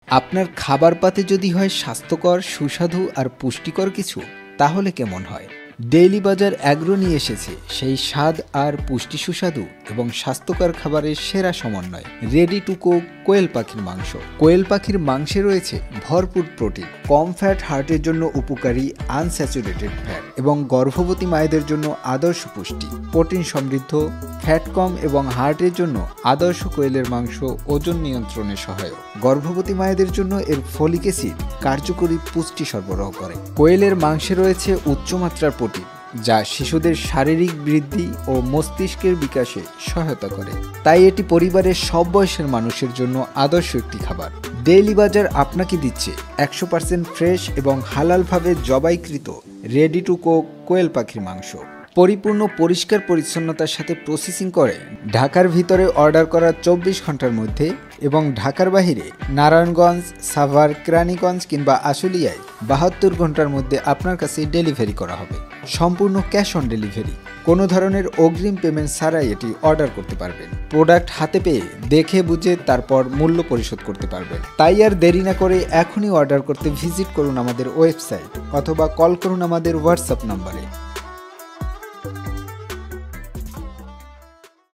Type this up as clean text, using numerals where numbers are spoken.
আপনার খাবার পাতে যদি হয় স্বাস্থ্যকর, সুস্বাদু আর পুষ্টিকর কিছু, তাহলে কেমন হয়? ডেইলি বাজার অ্যাগ্রো নিয়ে এসেছে সেই স্বাদ আর পুষ্টি, সুস্বাদু এবং স্বাস্থ্যকর খাবারের সেরা সমন্বয়। রেডি টু কুক কোয়েল পাখির মাংস। কোয়েল পাখির মাংসে রয়েছে ভরপুর প্রোটিন, কম ফ্যাট, হার্টের জন্য উপকারী আনস্যাচুরেটেড ফ্যাট এবং গর্ভবতী মায়েদের জন্য আদর্শ পুষ্টি। প্রোটিন সমৃদ্ধ, ফ্যাট কম এবং হার্টের জন্য আদর্শ কোয়েলের মাংস ওজন নিয়ন্ত্রণে সহায়ক। গর্ভবতী মায়েদের জন্য এর ফলিক অ্যাসিড কার্যকরী পুষ্টি সরবরাহ করে। কোয়েলের মাংসে রয়েছে উচ্চমাত্রার প্রোটিন, যা শিশুদের শারীরিক বৃদ্ধি ও মস্তিষ্কের বিকাশে সহায়তা করে। তাই এটি পরিবারের সব বয়সের মানুষের জন্য আদর্শ একটি খাবার। ডেইলি বাজার আপনাকে দিচ্ছে 100% ফ্রেশ এবং হালালভাবে জবাইকৃত রেডি টু কুক কোয়েল পাখির মাংস। পরিপূর্ণ পরিষ্কার পরিচ্ছন্নতার সাথে প্রসেসিং করে ঢাকার ভিতরে অর্ডার করার 24 ঘন্টার মধ্যে এবং ঢাকার বাহিরে নারায়ণগঞ্জ, সাভার, কেরানীগঞ্জ কিংবা আশুলিয়ায় 72 ঘন্টার মধ্যে আপনার কাছে ডেলিভারি করা হবে। সম্পূর্ণ ক্যাশ অন ডেলিভারি, কোনো ধরনের অগ্রিম পেমেন্ট ছাড়াই এটি অর্ডার করতে পারবেন। প্রোডাক্ট হাতে পেয়ে দেখে বুঝে তারপর মূল্য পরিশোধ করতে পারবেন। তাই আর দেরি না করে এখনই অর্ডার করতে ভিজিট করুন আমাদের ওয়েবসাইট অথবা কল করুন আমাদের হোয়াটসঅ্যাপ নাম্বারে।